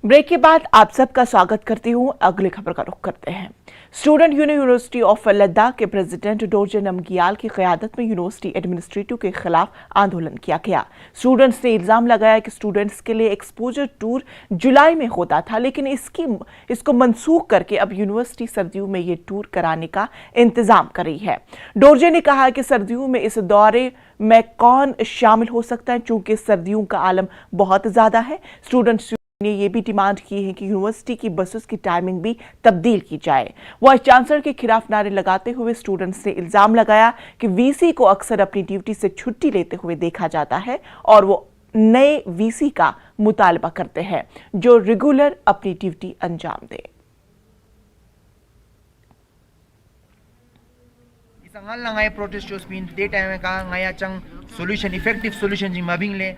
Break के बाद आप सबका स्वागत करती हूँ। अगली खबर का रुख करते हैं। Student union university of Ladakh के प्रेसिडेंट डोरजे नमगियाल की क़यादत में यूनिवर्सिटी एडमिनिस्ट्रेटिव के खिलाफ आंदोलन किया गया। स्टूडेंट्स ने इल्जाम लगाया कि स्टूडेंट्स के लिए एक्सपोजर टूर जुलाई में होता था, लेकिन इसको मनसूख करके अब यूनिवर्सिटी सर्दियों में ये टूर कराने का इंतजाम कर रही है। डोरजे ने कहा कि सर्दियों में इस दौरे में कौन शामिल हो सकता है, चूंकि सर्दियों का आलम बहुत ज्यादा है। स्टूडेंट्स ने ये भी डिमांड की है कि यूनिवर्सिटी की बसेस की टाइमिंग भी तब्दील की जाए। वाइस चांसलर के खिलाफ नारे लगाते हुए स्टूडेंट्स ने इल्जाम लगाया कि वीसी को अक्सर अपनी ड्यूटी से छुट्टी लेते हुए देखा जाता है और वो नए वीसी का मुतालबा करते हैं जो रेगुलर अपनी ड्यूटी अंजाम दे। Isangal na ngay protest shows pin day time ka ngaya chang solution effective solution ji mabing le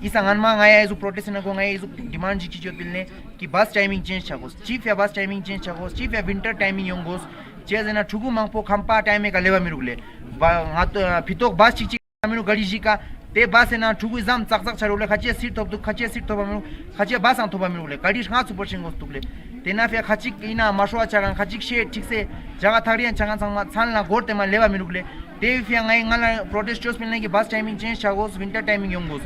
isangan ma ngaya isu protest na ko ngaya isu demand ji chot bilne ki bus timing change chagos chief ya bus timing change chagos chief ya winter timing yongos cheze na thugu mangpo khampa time ka leba mirugle ngat phitok bus chi aminu gadi ji ka te bus na thugu exam chak chak charule khache seat top du khache seat top aminu khache bus an thoba mirugle gadi nga super chingos tugle तेना फिर खचिक इना मशवा चगान खचिक शे ठीक से जगह थारियन चगान संग छानला गोरते मा लेवा मिरुगले ते फिर ngai ngala protest shows मिलने की बस टाइमिंग चेंज चागोस विंटर टाइमिंग योंगोस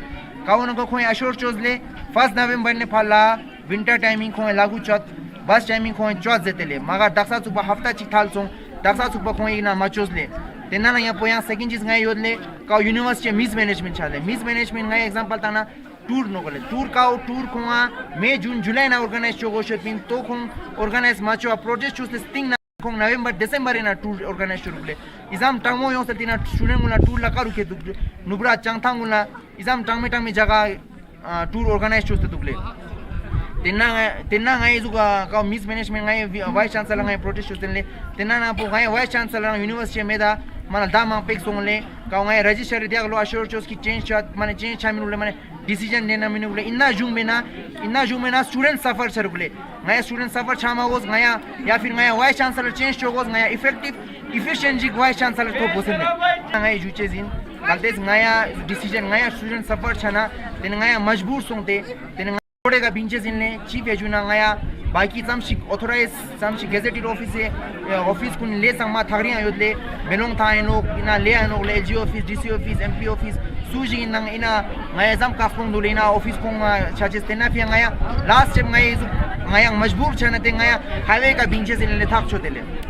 काउन को खोय अशोर चोजले 1 नवंबर ने फाला विंटर टाइमिंग खोय लागू चत बस टाइमिंग खोय चोज देतेले मगा दक्सा सुबह हफ्ता चिथाल सों दक्सा सुबह खोय इना मचोजले तेना ना या पोया सेकंड चीज ngai योदले का यूनिवर्सिटी मिस मैनेजमेंट चाले मिस मैनेजमेंट ngai एग्जांपल ताना टूर नोगले टूर खोआ मई जून जुलाई ना ऑर्गेनाइज चोगो शपिन तो खों ऑर्गेनाइज माचो प्रोजेक्ट चूस स्टिंग ना खों नवंबर दिसंबर ना टूर ऑर्गेनाइज चुगले एग्जाम टांगो यो सतिना स्टूडेंट गुला टूर लका रुके दुगले नुब्रा चांगथांग गुला एग्जाम टांग में जगह टूर ऑर्गेनाइज चूस दुगले तेना ngai जुगा का mismanagement ngai vice chancellor ngai protest चुसले तेना ना पो ngai वाइस चांसलर यूनिवर्सिटी में दा माने दामा पेक सोंगले का ngai रजिस्टर दियागलो अशोर चोस की चेंज चात माने चेंज छामिनुले माने डिसीजन लेना मिनुले इन्ना जुम में ना स्टूडेंट सफर चरुले ngai स्टूडेंट सफर छामागोस ngaya या फिर ngaya वाइस चांसलर चेंज चोगोस ngaya इफेक्टिव एफिशिएंट जी वाइस चांसलर तो बोसने ngai जुचेजिन कलतेस ngaya decision ngaya student suffer छना तेन ngaya मजबूर सोंते तेन का बिंचेस इनले चीफ एजुना ngaya बाकी समशिक ऑथराइज समशिक गेजेटेड ऑफिस कुन ले संगमा थागरिया योदले मेलोंग थाइनो इना ले आनो ले LG office DC office MP office सुजी नंग इना ngaya जम काफोंग दुलेना ऑफिस कोंग चार्जेस तेना फिया ngaya लास्ट टाइम ngaya मजबूर छना ते ngaya हाईवे का बिंचेस इनले थाक छोदेले